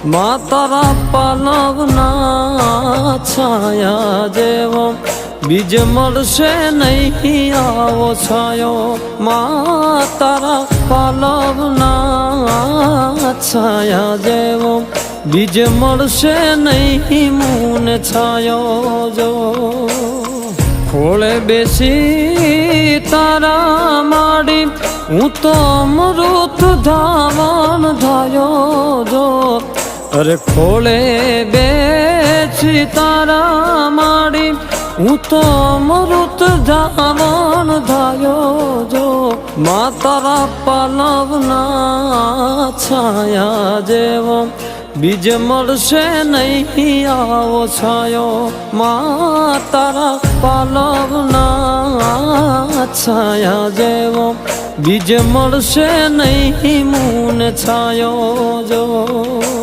માં તારા પાલવના છાયા જેવો બીજ મળશે નહીં આવો છાયો માં તારા પાલવના છાયા જેવો બીજ મળશે નહીં મૂને છાયો જો ખોળે બેસી તારા માડી હું તો અમૃત ધાવન ધાયો જો અરે ખોળે બેસી તારા માડી હું તો અમૃત ધાવન ધાયો જો માં તારા પાલવના છાયા જેવો બીજ મળશે નહીં આવો છાયો માં તારા પાલવના છાયા જેવો બીજ મળશે નહીં મૂને છાયો જો